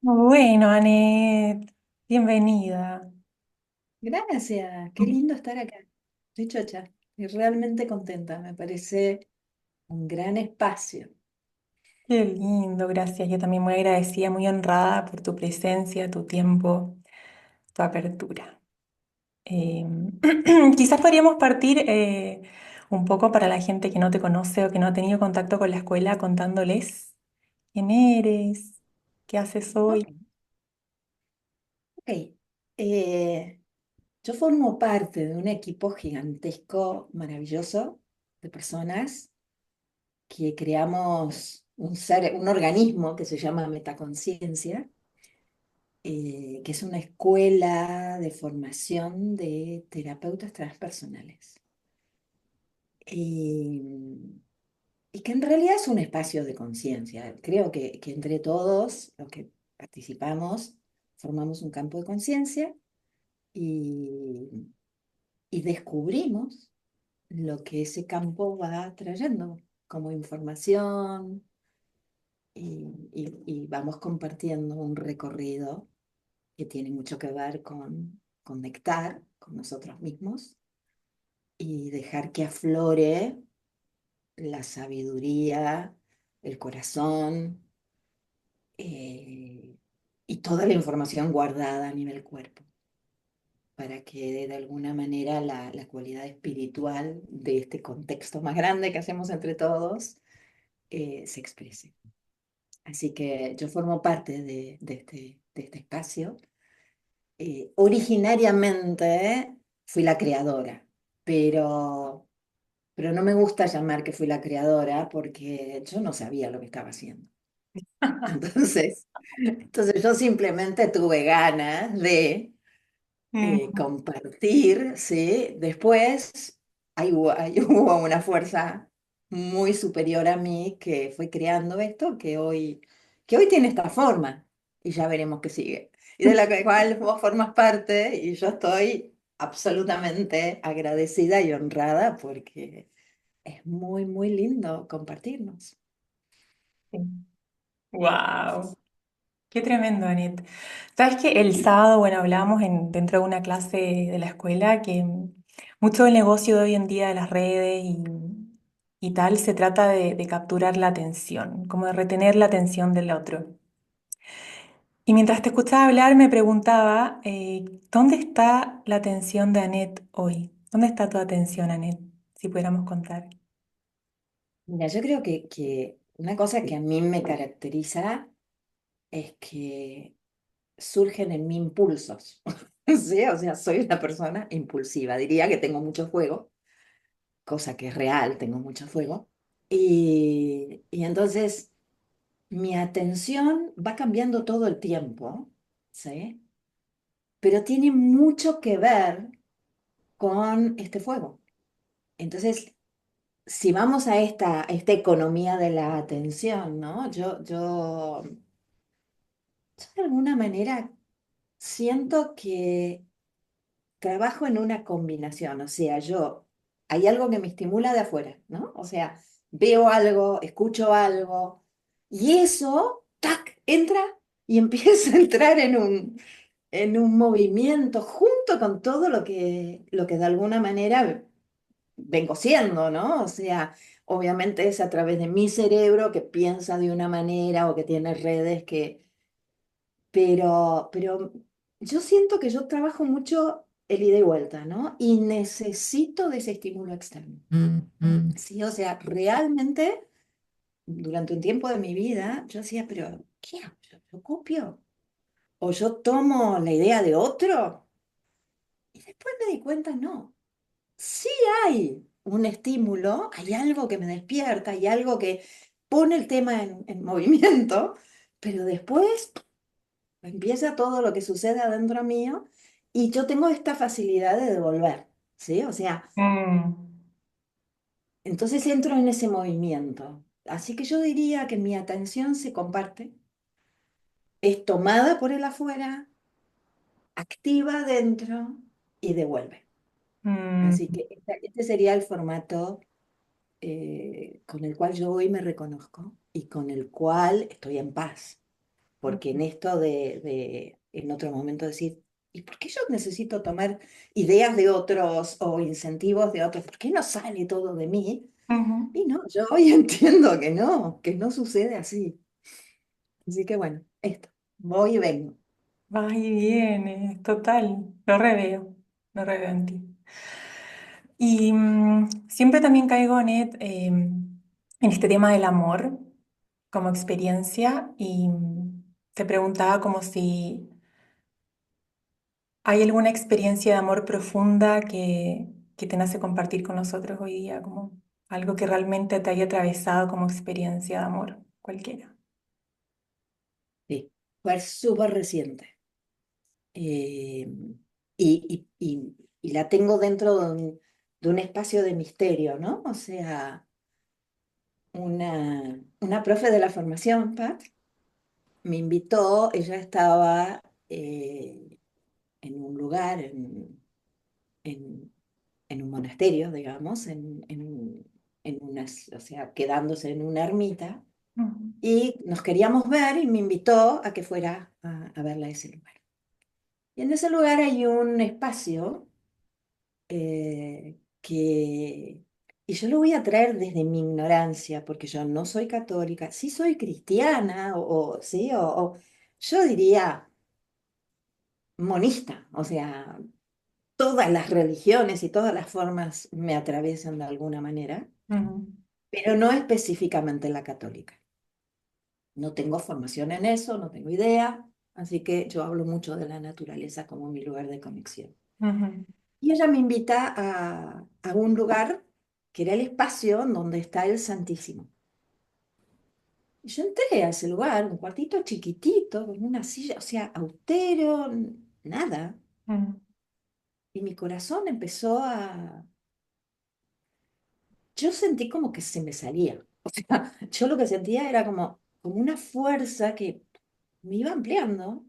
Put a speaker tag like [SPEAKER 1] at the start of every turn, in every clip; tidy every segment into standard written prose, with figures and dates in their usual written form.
[SPEAKER 1] Bueno, Anet, bienvenida.
[SPEAKER 2] Gracias, qué lindo estar acá. Estoy chocha, y realmente contenta. Me parece un gran espacio.
[SPEAKER 1] Qué lindo, gracias. Yo también muy agradecida, muy honrada por tu presencia, tu tiempo, tu apertura. Eh, Quizás podríamos partir un poco para la gente que no te conoce o que no ha tenido contacto con la escuela, contándoles quién eres, qué haces
[SPEAKER 2] Ok,
[SPEAKER 1] hoy.
[SPEAKER 2] ok. Eh, yo formo parte de un equipo gigantesco, maravilloso, de personas que creamos un organismo que se llama Metaconciencia, que es una escuela de formación de terapeutas transpersonales. Y Y que en realidad es un espacio de conciencia. Creo que entre todos los que participamos formamos un campo de conciencia y, y descubrimos lo que ese campo va trayendo como información y vamos compartiendo un recorrido que tiene mucho que ver con conectar con nosotros mismos y dejar que aflore la sabiduría, el corazón eh, y toda la información guardada a nivel cuerpo, para que de alguna manera la cualidad espiritual de este contexto más grande que hacemos entre todos se exprese. Así que yo formo parte de este espacio. Originariamente fui la creadora, pero, pero no me gusta llamar que fui la creadora porque yo no sabía lo que estaba haciendo. Entonces yo simplemente tuve ganas de
[SPEAKER 1] Mm,
[SPEAKER 2] compartir, ¿sí? Después ahí hubo una fuerza muy superior a mí que fue creando esto que hoy tiene esta forma y ya veremos qué sigue. Y de la cual vos formas parte y yo estoy absolutamente agradecida y honrada porque es muy, muy lindo compartirnos.
[SPEAKER 1] sí. Wow. Qué tremendo, Anet. Sabes que el sábado, bueno, hablábamos dentro de una clase de la escuela que mucho del negocio de hoy en día de las redes y tal se trata de capturar la atención, como de retener la atención del otro. Y mientras te escuchaba hablar, me preguntaba, ¿dónde está la atención de Anet hoy? ¿Dónde está tu atención, Anet? Si pudiéramos contar.
[SPEAKER 2] Mira, yo creo que una cosa que a mí me caracteriza es que surgen en mí impulsos. ¿Sí? O sea, soy una persona impulsiva. Diría que tengo mucho fuego, cosa que es real, tengo mucho fuego. Y entonces mi atención va cambiando todo el tiempo, ¿sí? Pero tiene mucho que ver con este fuego. Entonces, si vamos a esta economía de la atención, ¿no? Yo de alguna manera siento que trabajo en una combinación, o sea, hay algo que me estimula de afuera, ¿no? O sea, veo algo, escucho algo, y eso, ¡tac!, entra y empieza a entrar en un movimiento junto con todo lo que de alguna manera vengo siendo, ¿no? O sea, obviamente es a través de mi cerebro que piensa de una manera o que tiene redes pero yo siento que yo trabajo mucho el ida y vuelta, ¿no? Y necesito de ese estímulo externo. Sí, o sea, realmente durante un tiempo de mi vida yo decía, pero ¿qué hago? ¿Yo copio? ¿O yo tomo la idea de otro? Y después me di cuenta, no, sí hay un estímulo, hay algo que me despierta, hay algo que pone el tema en movimiento, pero después empieza todo lo que sucede adentro mío y yo tengo esta facilidad de devolver, ¿sí? O sea,
[SPEAKER 1] Mm,
[SPEAKER 2] entonces entro en ese movimiento. Así que yo diría que mi atención se comparte, es tomada por el afuera, activa adentro y devuelve. Así
[SPEAKER 1] mm.
[SPEAKER 2] que este sería el formato con el cual yo hoy me reconozco y con el cual estoy en paz, porque en esto en otro momento decir, ¿y por qué yo necesito tomar ideas de otros o incentivos de otros? ¿Por qué no sale todo de mí?
[SPEAKER 1] Ujú.
[SPEAKER 2] Y no, yo hoy entiendo que no sucede así. Así que bueno, esto, voy y vengo.
[SPEAKER 1] Va y viene, total, lo reveo en ti. Y siempre también caigo, Net, en este tema del amor como experiencia y te preguntaba como si hay alguna experiencia de amor profunda que te nace compartir con nosotros hoy día, como algo que realmente te haya atravesado como experiencia de amor, cualquiera.
[SPEAKER 2] Sí, fue súper reciente. Eh, y la tengo dentro de un espacio de misterio, ¿no? O sea, una profe de la formación, Pat, me invitó, ella estaba en un lugar, en, en un monasterio, digamos, o sea, quedándose en una ermita,
[SPEAKER 1] Ujú,
[SPEAKER 2] y nos queríamos ver y me invitó a que fuera a verla a ese lugar. Y en ese lugar hay un espacio que... Y yo lo voy a traer desde mi ignorancia, porque yo no soy católica, sí soy cristiana, sí, yo diría monista, o sea, todas las religiones y todas las formas me atraviesan de alguna manera,
[SPEAKER 1] ujú,
[SPEAKER 2] pero no específicamente la católica. No tengo formación en eso, no tengo idea, así que yo hablo mucho de la naturaleza como mi lugar de conexión.
[SPEAKER 1] ujú,
[SPEAKER 2] Y ella me invita a un lugar que era el espacio en donde está el Santísimo. Y yo entré a ese lugar, un cuartito chiquitito, con una silla, o sea, austero, nada.
[SPEAKER 1] ujú,
[SPEAKER 2] Y mi corazón empezó a... Yo sentí como que se me salía. O sea, yo lo que sentía era como una fuerza que me iba ampliando,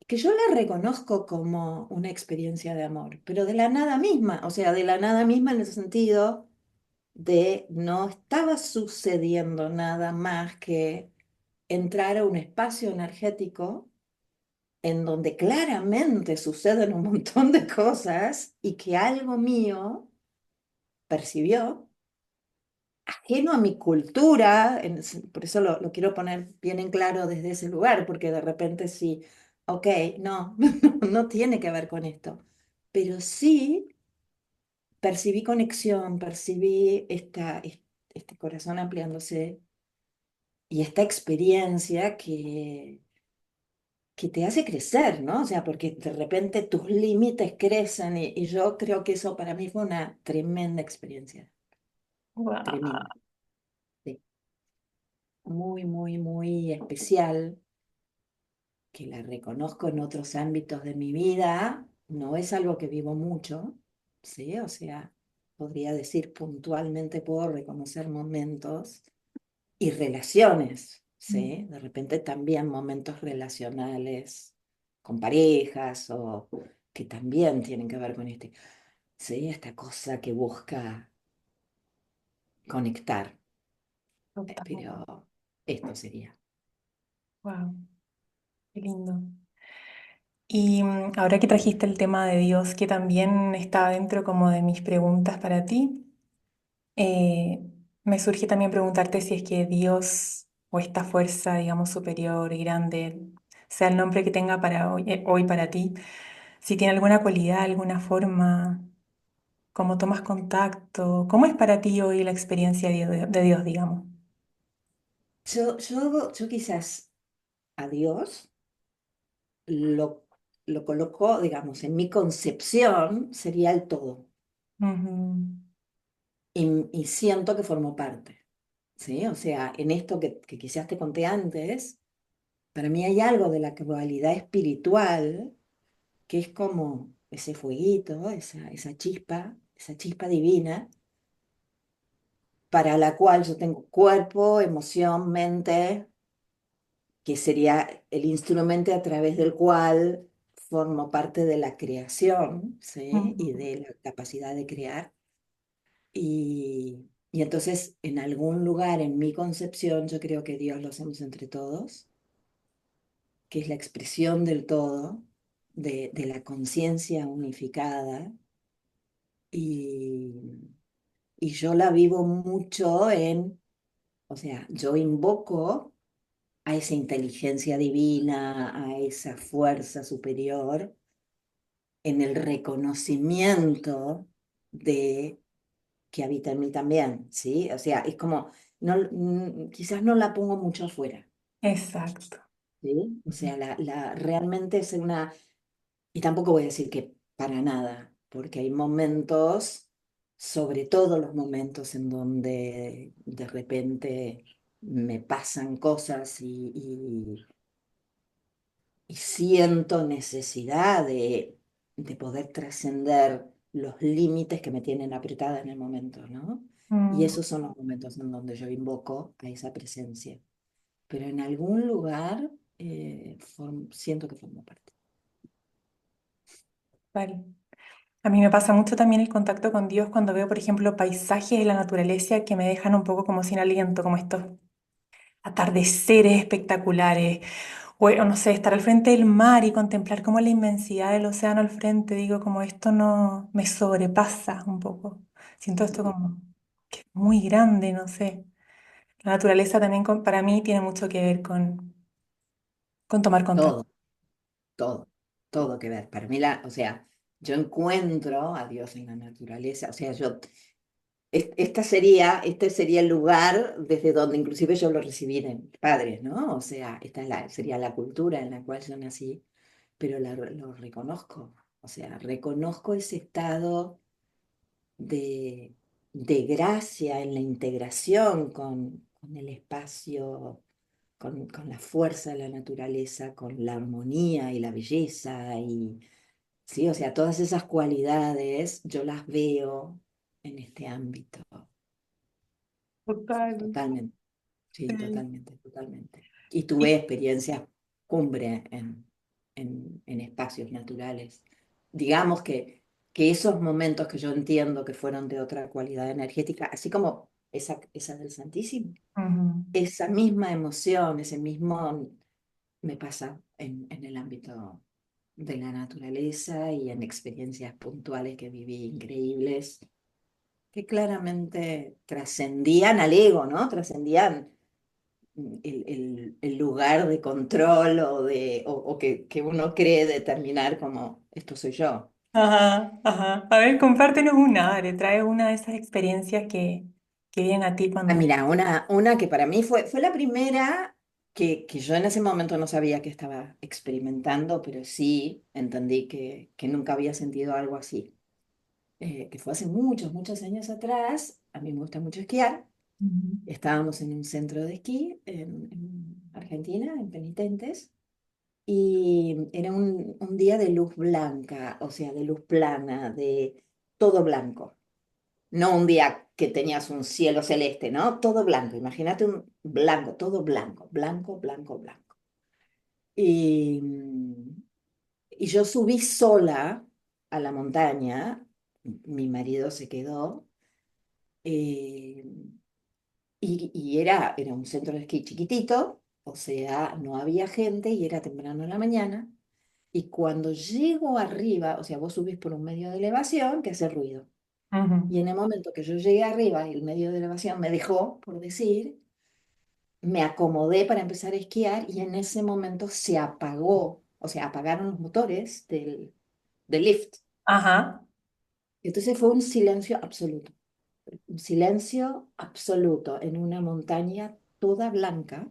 [SPEAKER 2] que yo la reconozco como una experiencia de amor, pero de la nada misma, o sea, de la nada misma en el sentido de no estaba sucediendo nada más que entrar a un espacio energético en donde claramente suceden un montón de cosas y que algo mío percibió, ajeno a mi cultura, por eso lo quiero poner bien en claro desde ese lugar, porque de repente sí, ok, no, no tiene que ver con esto, pero sí percibí conexión, percibí este corazón ampliándose y esta experiencia que te hace crecer, ¿no? O sea, porque de repente tus límites crecen y yo creo que eso para mí fue una tremenda experiencia,
[SPEAKER 1] guau,
[SPEAKER 2] tremenda, sí. Muy, muy, muy especial, que la reconozco en otros ámbitos de mi vida, no es algo que vivo mucho, ¿sí? O sea, podría decir puntualmente puedo reconocer momentos y relaciones, ¿sí? De repente también momentos relacionales con parejas o que también tienen que ver con ¿sí? Esta cosa que busca conectar,
[SPEAKER 1] total,
[SPEAKER 2] pero esto sería.
[SPEAKER 1] wow, qué lindo. Y ahora que trajiste el tema de Dios, que también está dentro como de mis preguntas para ti, eh, me surge también preguntarte si es que Dios o esta fuerza, digamos, superior y grande, sea el nombre que tenga para hoy para ti, si tiene alguna cualidad, alguna forma, cómo tomas contacto, cómo es para ti hoy la experiencia de Dios, digamos.
[SPEAKER 2] Yo quizás a Dios lo, lo coloco, digamos, en mi concepción sería el todo
[SPEAKER 1] Ujú,
[SPEAKER 2] y siento que formo parte, ¿sí? O sea, en esto que quizás te conté antes, para mí hay algo de la cualidad espiritual que es como ese fueguito, esa chispa divina, para la cual yo tengo cuerpo, emoción, mente, que sería el instrumento a través del cual formo parte de la creación, ¿sí? Y
[SPEAKER 1] ujú,
[SPEAKER 2] de la capacidad de crear. Y entonces, en algún lugar en mi concepción, yo creo que Dios lo hacemos entre todos. que es la expresión del todo, de la conciencia unificada, y, y yo la vivo mucho o sea, yo invoco a esa inteligencia divina, a esa fuerza superior, en el reconocimiento de que habita en mí también, ¿sí? O sea, es como, no, quizás no la pongo mucho afuera,
[SPEAKER 1] Exacto.
[SPEAKER 2] ¿sí? O sea, realmente es una, y tampoco voy a decir que para nada, porque hay momentos, sobre todo los momentos en donde de repente me pasan cosas y siento necesidad de poder trascender los límites que me tienen apretada en el momento, ¿no? Y
[SPEAKER 1] Mm,
[SPEAKER 2] esos son los momentos en donde yo invoco a esa presencia. Pero en algún lugar siento que formo parte.
[SPEAKER 1] vale. A mí me pasa mucho también el contacto con Dios cuando veo, por ejemplo, paisajes de la naturaleza que me dejan un poco como sin aliento, como estos atardeceres espectaculares, o no sé, estar al frente del mar y contemplar como la inmensidad del océano al frente, digo, como esto no me sobrepasa un poco. Siento esto como que es muy grande, no sé. La naturaleza también para mí tiene mucho que ver con tomar control.
[SPEAKER 2] Todo, todo, todo que ver. Para mí, o sea, yo encuentro a Dios en la naturaleza. O sea, este sería el lugar desde donde inclusive yo lo recibí de mis padres, ¿no? O sea, sería la cultura en la cual yo nací, pero lo reconozco. O sea, reconozco ese estado de, de gracia en la integración con el espacio, con la fuerza de la naturaleza, con la armonía y la belleza. Y sí, o sea, todas esas cualidades yo las veo en este ámbito.
[SPEAKER 1] Total.
[SPEAKER 2] Totalmente, sí,
[SPEAKER 1] Sí.
[SPEAKER 2] totalmente, totalmente. Y tuve
[SPEAKER 1] Y-
[SPEAKER 2] experiencias cumbre en espacios naturales. Digamos que esos momentos que yo entiendo que fueron de otra cualidad energética, así como esa del Santísimo,
[SPEAKER 1] Ujú.
[SPEAKER 2] esa misma emoción, ese mismo me pasa en el ámbito de la naturaleza y en experiencias puntuales que viví increíbles, que claramente trascendían al ego, ¿no? Trascendían el lugar de control o que uno cree determinar como esto soy yo.
[SPEAKER 1] Ajá, ajá. A ver, compártenos una, Are, trae una de esas experiencias que vienen a ti
[SPEAKER 2] Ah,
[SPEAKER 1] cuando...
[SPEAKER 2] mira, una que para mí fue la primera que yo en ese momento no sabía que estaba experimentando, pero sí entendí que nunca había sentido algo así. Que fue hace muchos, muchos años atrás. A mí me gusta mucho esquiar.
[SPEAKER 1] Ujú.
[SPEAKER 2] Estábamos en un centro de esquí en Argentina, en Penitentes. Y era un día de luz blanca, o sea, de luz plana, de todo blanco. No un día que tenías un cielo celeste, ¿no? Todo blanco. Imagínate un blanco, todo blanco, blanco, blanco, blanco. Y, y yo subí sola a la montaña, mi marido se quedó, eh, y era un centro de esquí chiquitito, o sea, no había gente y era temprano en la mañana. Y cuando llego arriba, o sea, vos subís por un medio de elevación que hace ruido.
[SPEAKER 1] Ujú.
[SPEAKER 2] Y en el momento que yo llegué arriba y el medio de elevación me dejó, por decir, me acomodé para empezar a esquiar y en ese momento se apagó, o sea, apagaron los motores del lift.
[SPEAKER 1] Ajá.
[SPEAKER 2] Entonces fue un silencio absoluto en una montaña toda blanca.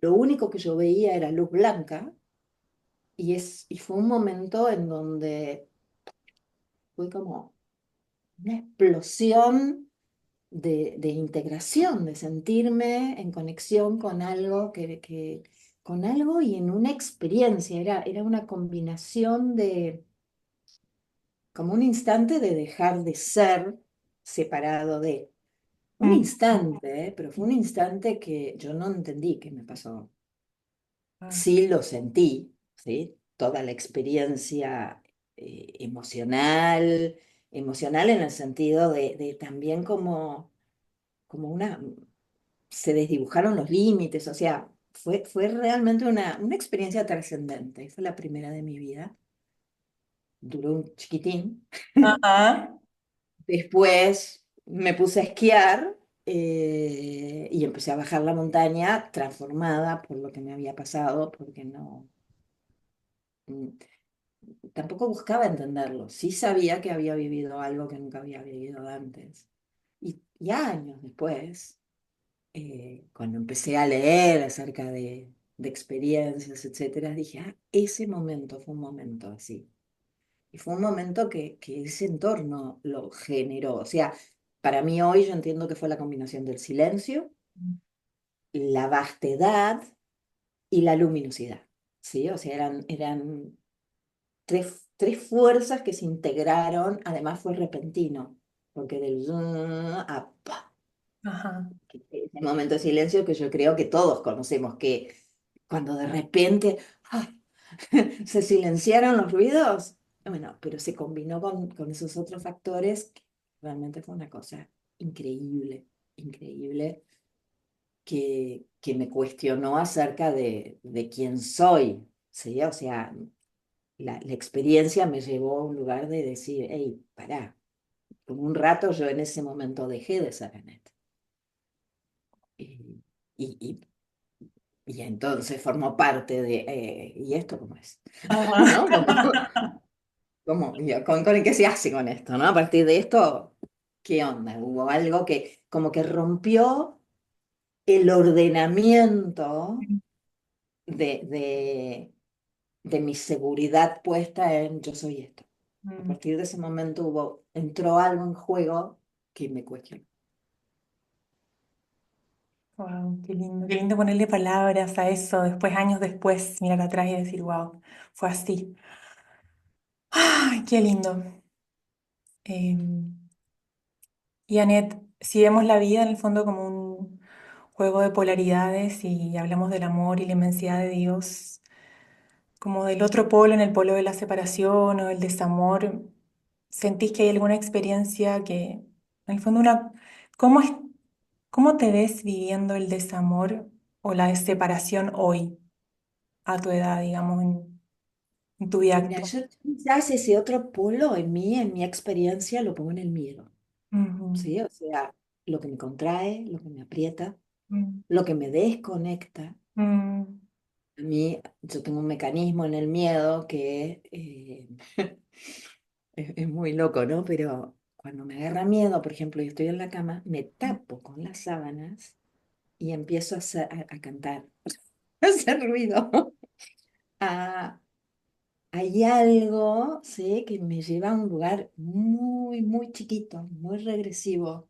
[SPEAKER 2] Lo único que yo veía era luz blanca y fue un momento en donde fue como una explosión de integración, de sentirme en conexión con algo, con algo y en una experiencia. Era una combinación como un instante de dejar de ser separado de. Un
[SPEAKER 1] Mm.
[SPEAKER 2] instante, pero fue un instante que yo no entendí qué me pasó.
[SPEAKER 1] Ah,
[SPEAKER 2] Sí lo sentí, ¿sí? Toda la experiencia emocional en el sentido de también como una, se desdibujaron los límites, o sea, fue realmente una experiencia trascendente. Fue la primera de mi vida. Duró un chiquitín.
[SPEAKER 1] Ajá,
[SPEAKER 2] Después me puse a esquiar y empecé a bajar la montaña transformada por lo que me había pasado, porque no, mm, tampoco buscaba entenderlo. Sí sabía que había vivido algo que nunca había vivido antes. Y años después, cuando empecé a leer acerca de experiencias, etcétera, dije, ah, ese momento fue un momento así. Y fue un momento que ese entorno lo generó. O sea, para mí hoy yo entiendo que fue la combinación del silencio, la vastedad y la luminosidad. ¿Sí? O sea, eran tres fuerzas que se integraron. Además fue repentino, porque del a pa,
[SPEAKER 1] ajá.
[SPEAKER 2] ese momento de silencio que yo creo que todos conocemos, que cuando de repente se silenciaron los ruidos, bueno, pero se combinó con esos otros factores, que realmente fue una cosa increíble, increíble, que me cuestionó acerca de quién soy, ¿sí? O sea, la experiencia me llevó a un lugar de decir, hey, pará, por un rato yo en ese momento dejé de ser Annette. Y, y, y entonces formó parte de, ¿y esto cómo es? ¿No?
[SPEAKER 1] Ajá.
[SPEAKER 2] ¿Con qué se hace con esto, ¿no? A partir de esto, ¿qué onda? Hubo algo que como que rompió el ordenamiento de, de, de mi seguridad puesta en yo soy esto. A
[SPEAKER 1] Mm,
[SPEAKER 2] partir de ese momento entró algo en juego que me cuestionó.
[SPEAKER 1] wow, qué lindo ponerle palabras a eso después, años después, mirar atrás y decir, wow, fue así. Ay, qué lindo. Em, y Annette, si vemos la vida en el fondo como un juego de polaridades y hablamos del amor y la inmensidad de Dios, como del otro polo, en el polo de la separación o del desamor, ¿sentís que hay alguna experiencia que, en el fondo, ¿cómo es, cómo te ves viviendo el desamor o la separación hoy, a tu edad, digamos, en tu vida
[SPEAKER 2] Mira,
[SPEAKER 1] actual?
[SPEAKER 2] yo quizás ese otro polo en mi experiencia, lo pongo en el miedo,
[SPEAKER 1] Ujú,
[SPEAKER 2] ¿sí? O sea, lo que me contrae, lo que me aprieta,
[SPEAKER 1] mm,
[SPEAKER 2] lo que me desconecta.
[SPEAKER 1] mm,
[SPEAKER 2] A mí, yo tengo un mecanismo en el miedo que es muy loco, ¿no? Pero cuando me agarra miedo, por ejemplo, y estoy en la cama, me tapo con las sábanas y empiezo a cantar, a hacer ruido. Ah, hay algo, ¿sí? Que me lleva a un lugar muy, muy chiquito, muy regresivo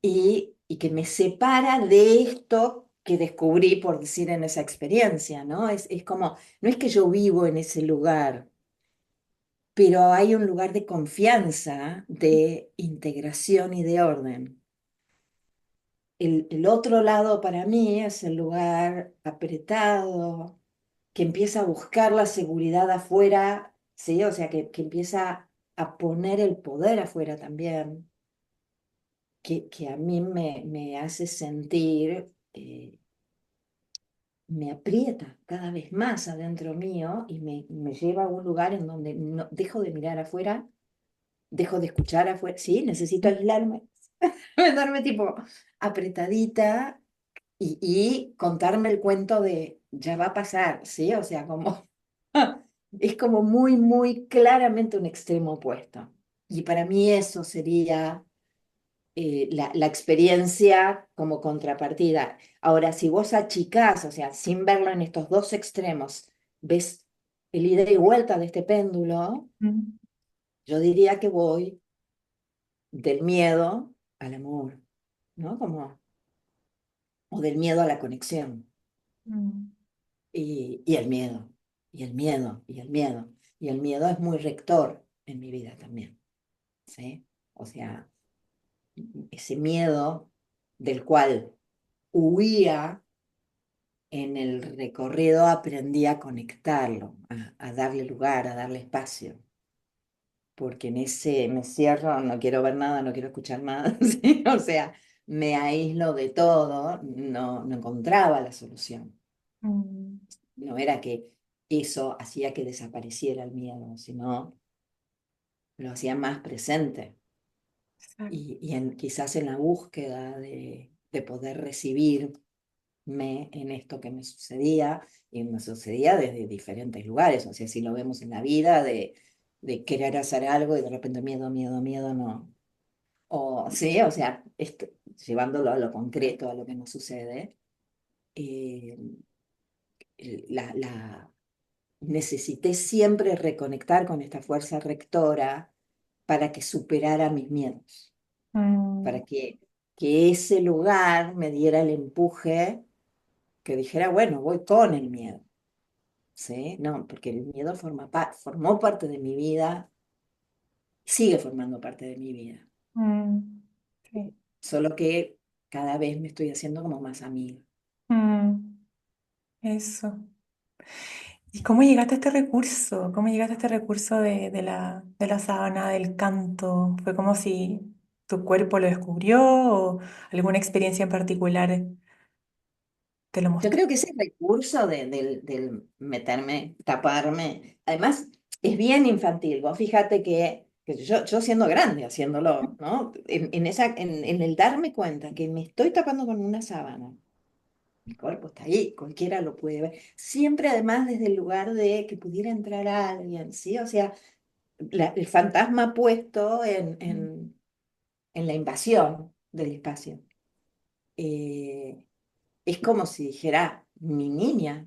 [SPEAKER 2] y que me separa de esto que descubrí, por decir, en esa experiencia, ¿no? Es como, no es que yo vivo en ese lugar, pero hay un lugar de confianza, de integración y de orden. El otro lado para mí es el lugar apretado, que empieza a buscar la seguridad afuera, ¿sí? O sea, que empieza a poner el poder afuera también, que a mí me hace sentir, me aprieta cada vez más adentro mío y me lleva a un lugar en donde no, dejo de mirar afuera, dejo de escuchar afuera, sí, necesito aislarme, darme tipo apretadita y contarme el cuento de ya va a pasar, ¿sí? O sea, como es como muy, muy claramente un extremo opuesto. Y para mí eso sería la experiencia como contrapartida. Ahora, si vos achicás, o sea, sin verlo en estos dos extremos, ves el ida y vuelta de este péndulo,
[SPEAKER 1] mm,
[SPEAKER 2] yo diría que voy del miedo al amor, ¿no? Como, o del miedo a la conexión.
[SPEAKER 1] mm,
[SPEAKER 2] Y el miedo, y el miedo, y el miedo. Y el miedo es muy rector en mi vida también, ¿sí? O sea, ese miedo del cual huía en el recorrido, aprendí a conectarlo, a darle lugar, a darle espacio. Porque en ese me cierro, no quiero ver nada, no quiero escuchar nada, ¿sí? O sea, me aíslo de todo, no encontraba la solución.
[SPEAKER 1] Mm,
[SPEAKER 2] No era que eso hacía que desapareciera el miedo, sino lo hacía más presente.
[SPEAKER 1] exacto.
[SPEAKER 2] Quizás en la búsqueda de poder recibirme en esto que me sucedía, y me sucedía desde diferentes lugares, o sea, si lo vemos en la vida, de querer hacer algo y de repente miedo, miedo, miedo, no. O sí, o sea, llevándolo a lo concreto, a lo que nos sucede, eh, necesité siempre reconectar con esta fuerza rectora para que superara mis miedos,
[SPEAKER 1] Mm,
[SPEAKER 2] para que ese lugar me diera el empuje que dijera, bueno, voy con el miedo, ¿sí? No, porque el miedo formó parte de mi vida, sigue formando parte de mi vida,
[SPEAKER 1] mm, sí.
[SPEAKER 2] solo que cada vez me estoy haciendo como más amiga.
[SPEAKER 1] Mm, eso. ¿Y cómo llegaste a este recurso? ¿Cómo llegaste a este recurso de la sábana, del canto? ¿Fue como si tu cuerpo lo descubrió o alguna experiencia en particular te lo
[SPEAKER 2] Yo
[SPEAKER 1] mostró?
[SPEAKER 2] creo que ese recurso del meterme, taparme, además es bien infantil. Vos fíjate que yo siendo grande haciéndolo, ¿no? En el darme cuenta que me estoy tapando con una sábana, mi cuerpo está ahí, cualquiera lo puede ver. Siempre además desde el lugar de que pudiera entrar alguien, ¿sí? O sea, el fantasma puesto en la invasión del espacio. Eh, es como si dijera, mi niña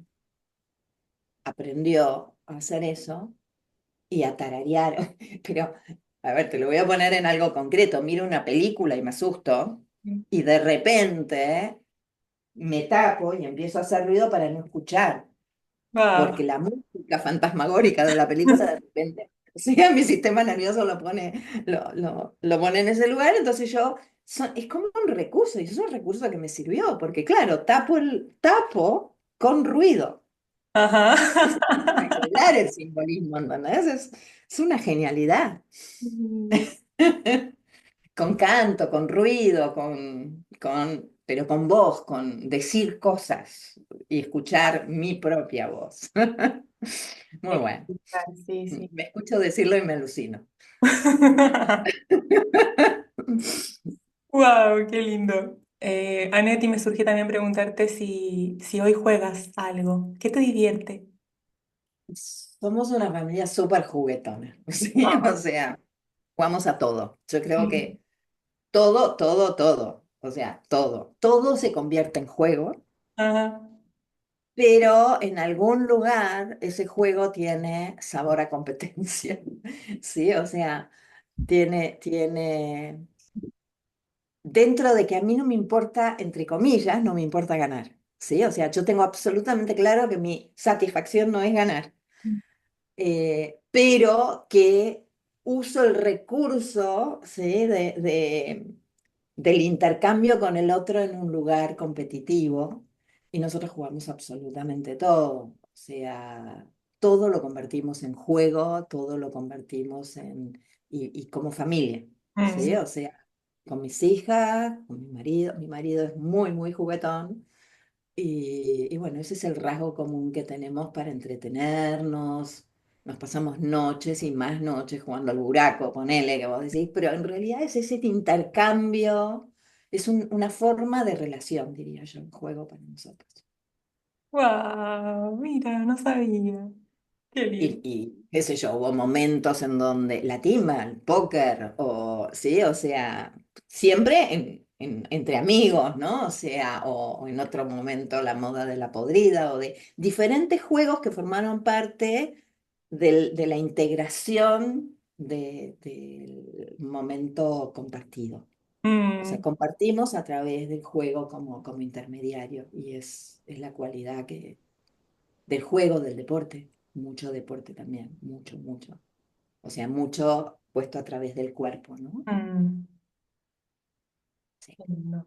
[SPEAKER 2] aprendió a hacer eso y a tararear. Pero, a ver, te lo voy a poner en algo concreto. Miro una película y me asusto y de repente me tapo y empiezo a hacer ruido para no escuchar, porque
[SPEAKER 1] Wow.
[SPEAKER 2] la música fantasmagórica de la película de repente, o sea, mi sistema nervioso lo pone en ese lugar, entonces es como un recurso, y es un recurso que me sirvió, porque claro, tapo con ruido.
[SPEAKER 1] Ajá.
[SPEAKER 2] Es espectacular el simbolismo, ¿entendés? Es una genialidad.
[SPEAKER 1] Mm,
[SPEAKER 2] Con canto, con ruido, pero con voz, con decir cosas y escuchar mi propia voz. Muy bueno.
[SPEAKER 1] sí, sí.
[SPEAKER 2] Me escucho decirlo y me alucino.
[SPEAKER 1] Wow, qué lindo. Aneti, me surge también preguntarte si hoy juegas algo. ¿Qué te divierte?
[SPEAKER 2] Somos una familia súper juguetona, ¿sí? O
[SPEAKER 1] Ah,
[SPEAKER 2] sea, jugamos a todo. Yo creo
[SPEAKER 1] mm,
[SPEAKER 2] que todo, todo, todo, o sea, todo se convierte en juego,
[SPEAKER 1] ajá.
[SPEAKER 2] pero en algún lugar ese juego tiene sabor a competencia, ¿sí? O sea, tiene, dentro de que a mí no me importa, entre comillas, no me importa ganar, ¿sí? O sea, yo tengo absolutamente claro que mi satisfacción no es ganar, pero que uso el recurso, ¿sí? Del intercambio con el otro en un lugar competitivo y nosotros jugamos absolutamente todo. O sea, todo lo convertimos en juego, todo lo convertimos y como familia, ¿sí?
[SPEAKER 1] Mm,
[SPEAKER 2] O sea, con mis hijas, con mi marido es muy, muy juguetón. Y bueno, ese es el rasgo común que tenemos para entretenernos. Nos pasamos noches y más noches jugando al buraco, ponele que vos decís, pero en realidad es ese intercambio, es una forma de relación, diría yo, el juego para nosotros.
[SPEAKER 1] wow, mira, no sabía. Qué lindo.
[SPEAKER 2] Qué sé yo, hubo momentos en donde la timba, el póker, o sí, o sea, siempre entre amigos, ¿no? O sea, o en otro momento la moda de la podrida, o de diferentes juegos que formaron parte de la integración del momento compartido. O sea,
[SPEAKER 1] Mm,
[SPEAKER 2] compartimos a través del juego como intermediario, y es la cualidad del juego, del deporte, mucho deporte también, mucho, mucho. O sea, mucho puesto a través del cuerpo, ¿no?
[SPEAKER 1] mm,
[SPEAKER 2] Sí,
[SPEAKER 1] qué lindo.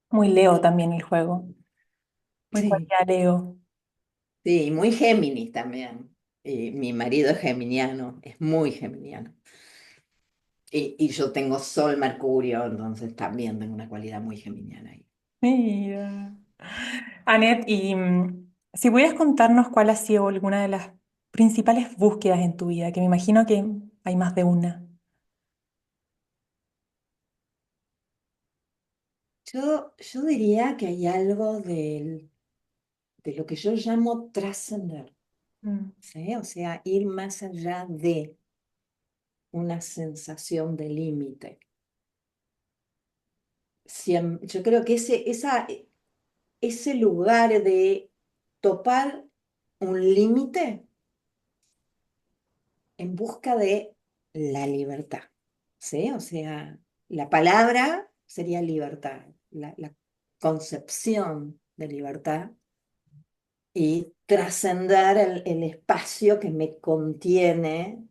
[SPEAKER 1] Muy Leo también el juego. Muy
[SPEAKER 2] sí,
[SPEAKER 1] cualidad Leo.
[SPEAKER 2] sí, y muy Géminis también. Y mi marido es geminiano, es muy geminiano. Y yo tengo Sol, Mercurio, entonces también tengo una cualidad muy geminiana ahí.
[SPEAKER 1] Mira. Anet, y si pudieras contarnos cuál ha sido alguna de las principales búsquedas en tu vida, que me imagino que hay más de una.
[SPEAKER 2] Yo diría que hay algo de lo que yo llamo trascender,
[SPEAKER 1] Mm,
[SPEAKER 2] ¿sí? O sea, ir más allá de una sensación de límite. Yo creo que ese lugar de topar un límite en busca de la libertad, ¿sí? O sea, la palabra sería libertad, la concepción de libertad y trascender el espacio que me contiene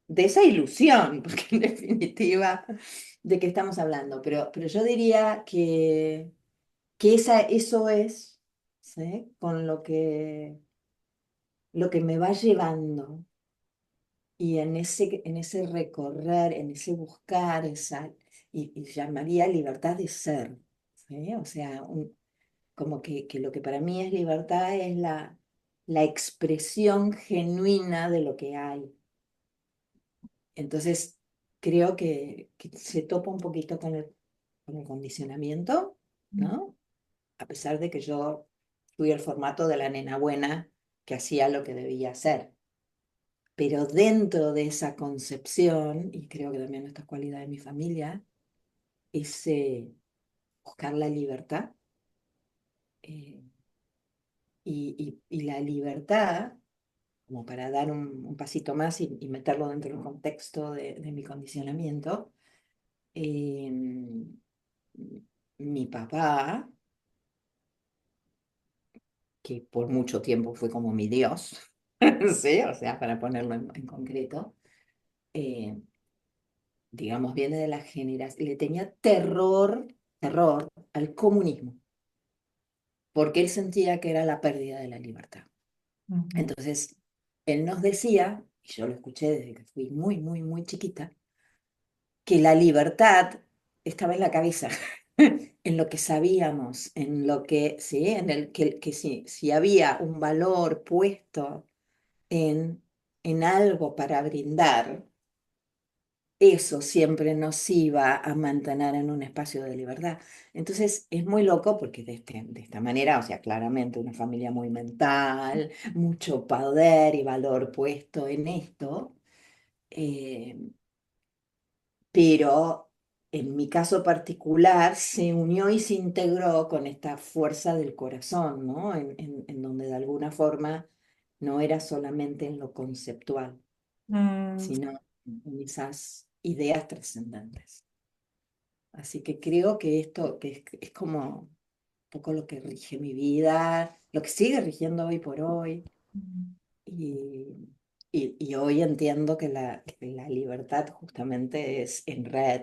[SPEAKER 2] de esa ilusión, porque en definitiva, ¿de qué estamos hablando? Pero yo diría que eso es, ¿sí? Con lo que me va llevando. Y en ese recorrer, en ese buscar, y llamaría libertad de ser, ¿sí? O sea, como que lo que para mí es libertad es la expresión genuina de lo que hay. Entonces, creo que se topa un poquito con el condicionamiento,
[SPEAKER 1] mm,
[SPEAKER 2] ¿no? A pesar de que yo fui el formato de la nena buena que hacía lo que debía hacer. Pero dentro de esa concepción, y creo que también esta cualidad de mi familia, es buscar la libertad. eh, y la libertad, como para dar un pasito más y meterlo dentro del contexto de mi condicionamiento, eh, mi papá, que por mucho tiempo fue como mi Dios, ¿sí? O sea, para ponerlo en concreto, eh, digamos, viene de la generación, le tenía terror al comunismo, porque él sentía que era la pérdida de la libertad.
[SPEAKER 1] ujú,
[SPEAKER 2] Entonces, él nos decía, y yo lo escuché desde que fui muy chiquita, que la libertad estaba en la cabeza, en lo que sabíamos, en lo que, sí, en el que si había un valor puesto en, en algo para brindar, eso siempre nos iba a mantener en un espacio de libertad. Entonces es muy loco porque de esta manera, o sea, claramente una familia muy mental, mucho poder y valor puesto en esto, eh, pero en mi caso particular se unió y se integró con esta fuerza del corazón, ¿no? En donde de alguna forma no era solamente en lo conceptual,
[SPEAKER 1] mm,
[SPEAKER 2] sino en esas ideas trascendentes. Así que creo que esto que es como un poco lo que rige mi vida, lo que sigue rigiendo hoy por hoy.
[SPEAKER 1] mm,
[SPEAKER 2] Y, y hoy entiendo que la libertad justamente es en red,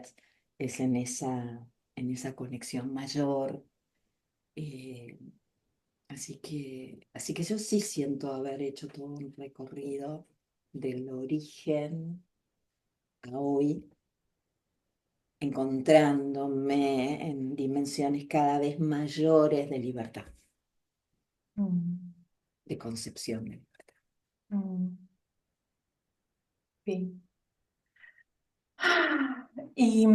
[SPEAKER 2] es en esa conexión mayor. eh, así que yo sí siento haber hecho todo un recorrido del origen a hoy, encontrándome en dimensiones cada vez mayores de libertad,
[SPEAKER 1] mm,
[SPEAKER 2] de concepción de libertad.
[SPEAKER 1] mm, sí. Y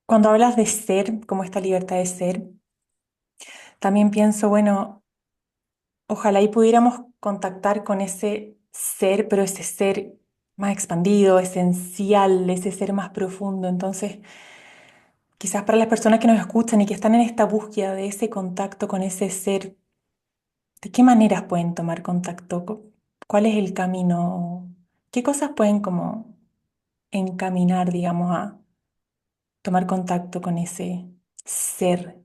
[SPEAKER 1] cuando hablas de ser, como esta libertad de ser, también pienso, bueno, ojalá y pudiéramos contactar con ese ser, pero ese ser más expandido, esencial, ese ser más profundo. Entonces, quizás para las personas que nos escuchan y que están en esta búsqueda de ese contacto con ese ser, ¿de qué maneras pueden tomar contacto? ¿Cuál es el camino? ¿Qué cosas pueden como encaminar, digamos, a tomar contacto con ese ser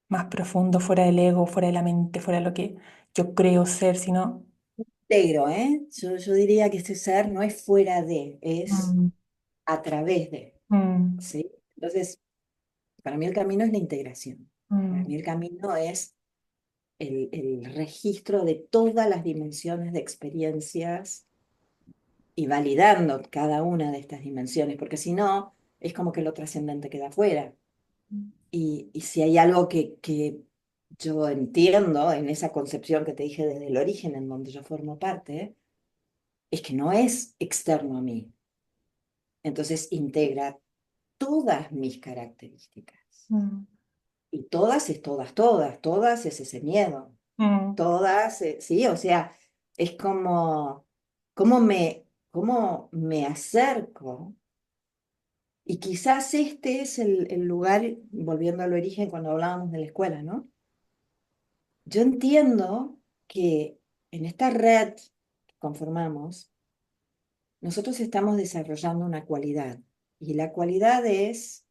[SPEAKER 1] más profundo, fuera del ego, fuera de la mente, fuera de lo que yo creo ser, sino...
[SPEAKER 2] Integro, ¿eh? Yo diría que este ser no es fuera de, es
[SPEAKER 1] Mm,
[SPEAKER 2] a través de,
[SPEAKER 1] mm,
[SPEAKER 2] ¿sí? Entonces, para mí el camino es la integración. Para
[SPEAKER 1] mm,
[SPEAKER 2] mí el camino es el registro de todas las dimensiones de experiencias y validando cada una de estas dimensiones, porque si no, es como que lo trascendente queda afuera. Y si hay algo que yo entiendo en esa concepción que te dije desde el origen, en donde yo formo parte, es que no es externo a mí. Entonces integra todas mis características.
[SPEAKER 1] Mm,
[SPEAKER 2] Y todas es todas, todas, todas es ese miedo.
[SPEAKER 1] mm,
[SPEAKER 2] Todas, sí, o sea, es como, cómo me acerco. Y quizás este es el lugar, volviendo al origen cuando hablábamos de la escuela, ¿no? Yo entiendo que en esta red que conformamos, nosotros estamos desarrollando una cualidad. Y la cualidad es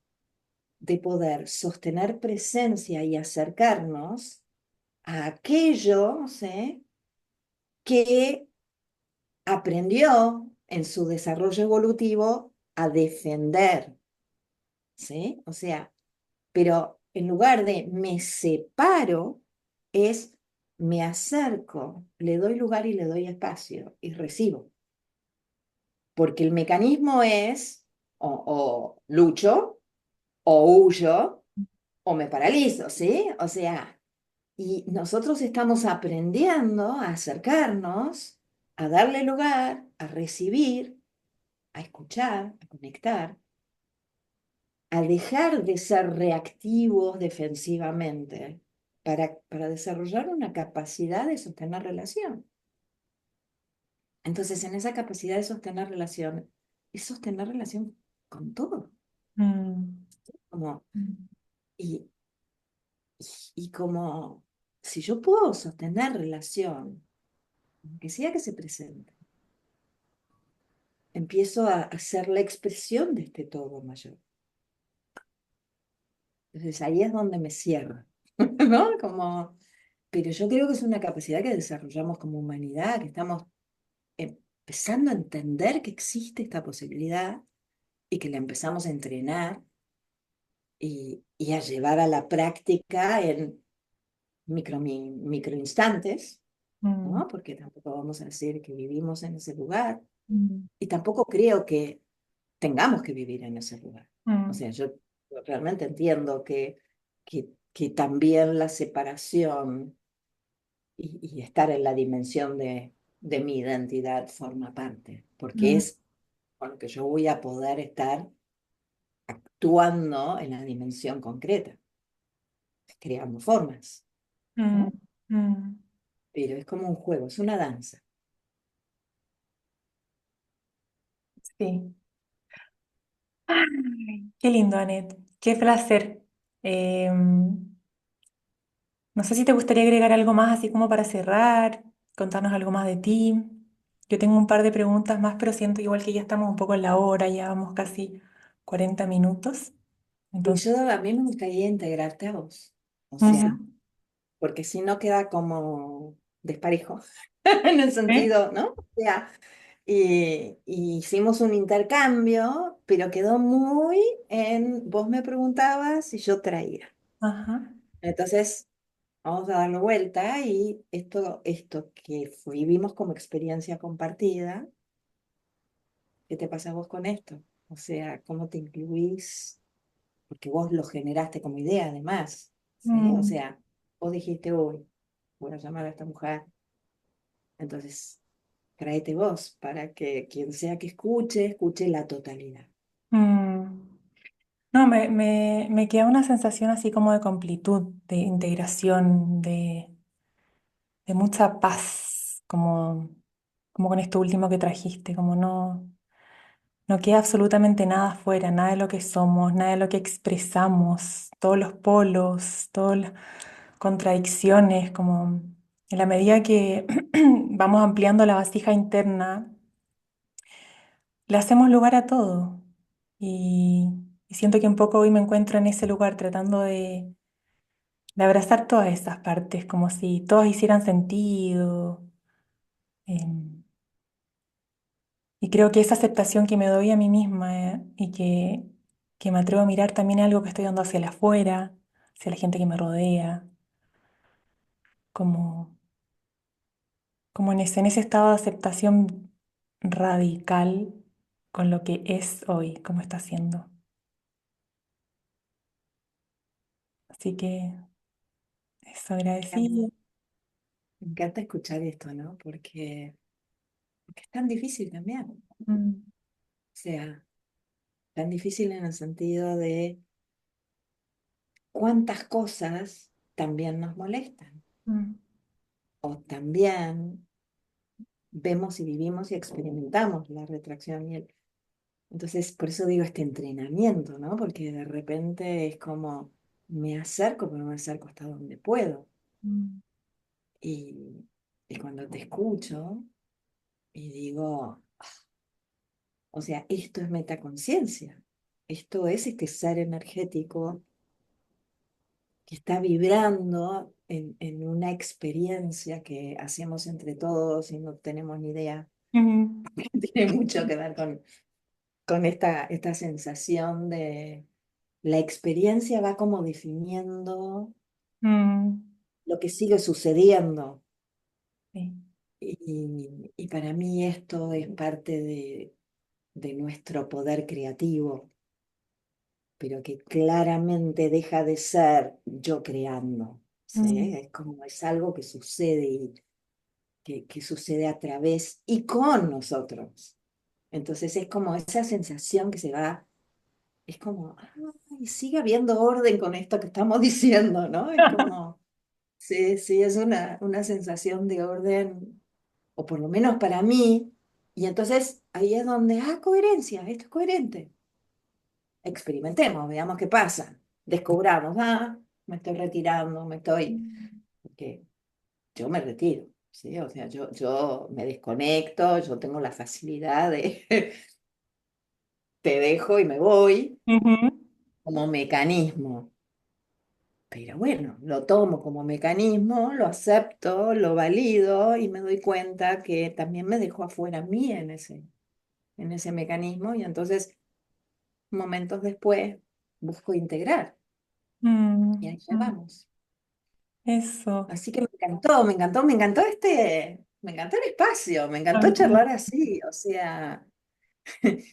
[SPEAKER 2] de poder sostener presencia y acercarnos a aquello, ¿sí?, que aprendió en su desarrollo evolutivo a defender, ¿sí? O sea, pero en lugar de me separo, es me acerco, le doy lugar y le doy espacio y recibo. Porque el mecanismo es o lucho, o huyo, o me paralizo, ¿sí? O sea, y nosotros estamos aprendiendo a acercarnos, a darle lugar, a recibir, a escuchar, a conectar, a dejar de ser reactivos defensivamente para desarrollar una capacidad de sostener relación. Entonces, en esa capacidad de sostener relación, es sostener relación con todo.
[SPEAKER 1] mm,
[SPEAKER 2] Como,
[SPEAKER 1] mm,
[SPEAKER 2] y, y como, si yo puedo sostener relación, que sea que se presente, empiezo a ser la expresión de este todo mayor. Entonces ahí es donde me cierro, ¿no? Como, pero yo creo que es una capacidad que desarrollamos como humanidad, que estamos empezando a entender que existe esta posibilidad y que la empezamos a entrenar y a llevar a la práctica en micro instantes,
[SPEAKER 1] mm,
[SPEAKER 2] ¿no? Porque tampoco vamos a decir que vivimos en ese lugar
[SPEAKER 1] mm,
[SPEAKER 2] y tampoco creo que tengamos que vivir en ese lugar. O
[SPEAKER 1] mm,
[SPEAKER 2] sea, yo realmente entiendo que también la separación y estar en la dimensión de mi identidad forma parte, porque
[SPEAKER 1] mm,
[SPEAKER 2] es con lo que yo voy a poder estar actuando en la dimensión concreta, creando formas,
[SPEAKER 1] mm,
[SPEAKER 2] ¿no?
[SPEAKER 1] mm.
[SPEAKER 2] Pero es como un juego, es una danza.
[SPEAKER 1] Sí. Ay, qué lindo, Anet. Qué placer. No sé si te gustaría agregar algo más, así como para cerrar, contarnos algo más de ti. Yo tengo un par de preguntas más, pero siento igual que ya estamos un poco en la hora, ya vamos casi 40 minutos.
[SPEAKER 2] Y
[SPEAKER 1] Entonces,
[SPEAKER 2] yo a mí me gustaría integrarte a vos, o
[SPEAKER 1] ujú.
[SPEAKER 2] sea, porque si no queda como desparejo, en el
[SPEAKER 1] ¿Eh?
[SPEAKER 2] sentido, ¿no? O sea, y hicimos un intercambio, pero quedó muy en vos me preguntabas y yo traía.
[SPEAKER 1] Ajá.
[SPEAKER 2] Entonces, vamos a darle vuelta y esto que vivimos como experiencia compartida, ¿qué te pasa a vos con esto? O sea, ¿cómo te incluís? Porque vos lo generaste como idea además, ¿sí? O
[SPEAKER 1] Mm,
[SPEAKER 2] sea, vos dijiste, uy, voy a llamar a esta mujer. Entonces, tráete vos para que quien sea que escuche, escuche la totalidad.
[SPEAKER 1] mm. No, me queda una sensación así como de completud, de integración, de mucha paz, como con esto último que trajiste, como no. No queda absolutamente nada afuera, nada de lo que somos, nada de lo que expresamos, todos los polos, todas las contradicciones, como en la medida que vamos ampliando la vasija interna, le hacemos lugar a todo. Y, y siento que un poco hoy me encuentro en ese lugar tratando de abrazar todas esas partes, como si todas hicieran sentido. em, Y creo que esa aceptación que me doy a mí misma que me atrevo a mirar también es algo que estoy dando hacia el afuera, hacia la gente que me rodea, como, como en ese estado de aceptación radical con lo que es hoy, como está siendo. Así que eso, agradecido.
[SPEAKER 2] Me encanta escuchar esto, ¿no? Porque es tan difícil también. O
[SPEAKER 1] Mm,
[SPEAKER 2] sea, tan difícil en el sentido de cuántas cosas también nos molestan.
[SPEAKER 1] mm,
[SPEAKER 2] O también vemos y vivimos y experimentamos la retracción Entonces, por eso digo este entrenamiento, ¿no? Porque de repente es como me acerco, pero me acerco hasta donde puedo.
[SPEAKER 1] mm,
[SPEAKER 2] Y, y cuando te escucho y digo, o sea, esto es metaconciencia. Esto es este ser energético que está vibrando en una experiencia que hacemos entre todos y no tenemos ni idea.
[SPEAKER 1] mm,
[SPEAKER 2] Tiene mucho que ver con esta sensación de la experiencia va como definiendo
[SPEAKER 1] mm,
[SPEAKER 2] lo que sigue sucediendo.
[SPEAKER 1] sí.
[SPEAKER 2] Y para mí esto es parte de nuestro poder creativo, pero que claramente deja de ser yo creando, ¿sí?
[SPEAKER 1] Mm,
[SPEAKER 2] Es como es algo que sucede y que sucede a través y con nosotros. Entonces es como esa sensación que se va, es como, ay, sigue habiendo orden con esto que estamos diciendo, ¿no? Es como, sí, sí, es una sensación de orden, o por lo menos para mí, y entonces ahí es donde, coherencia, esto es coherente. Experimentemos, veamos qué pasa, descubramos, me estoy retirando, porque yo me retiro, ¿sí? O sea, yo me desconecto, yo tengo la facilidad de, te dejo y me voy
[SPEAKER 1] ujú,
[SPEAKER 2] como mecanismo. Pero bueno, lo tomo como mecanismo, lo acepto, lo valido y me doy cuenta que también me dejó afuera a mí en ese mecanismo y entonces momentos después busco integrar y
[SPEAKER 1] mm,
[SPEAKER 2] ahí ya
[SPEAKER 1] mm.
[SPEAKER 2] vamos.
[SPEAKER 1] Eso.
[SPEAKER 2] Así que me encantó, me encantó, me encantó el espacio, me
[SPEAKER 1] A
[SPEAKER 2] encantó
[SPEAKER 1] mí también.
[SPEAKER 2] charlar así. O sea,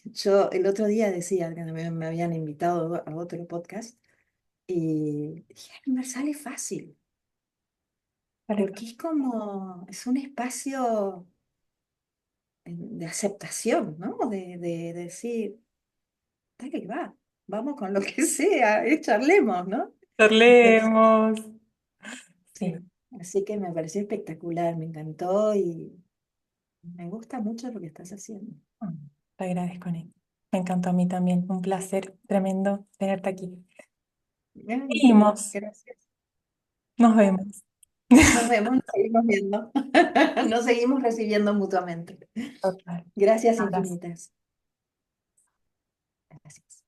[SPEAKER 2] yo el otro día decía que me habían invitado a otro podcast y dije, "Ay, me sale fácil, porque es como, es un espacio de aceptación, ¿no? De decir, dale que va, vamos con lo que sea, charlemos, ¿no? Entonces,
[SPEAKER 1] Charlemos. Sí,
[SPEAKER 2] sí, así que me pareció espectacular, me encantó y me gusta mucho lo que estás haciendo.
[SPEAKER 1] mm, te agradezco, Nick. Me encantó a mí también. Un placer tremendo tenerte aquí.
[SPEAKER 2] Ay,
[SPEAKER 1] Seguimos.
[SPEAKER 2] gracias.
[SPEAKER 1] Nos vemos.
[SPEAKER 2] Nos vemos, nos seguimos viendo. Nos seguimos recibiendo mutuamente.
[SPEAKER 1] Total.
[SPEAKER 2] Gracias
[SPEAKER 1] Abrazo.
[SPEAKER 2] infinitas. Gracias.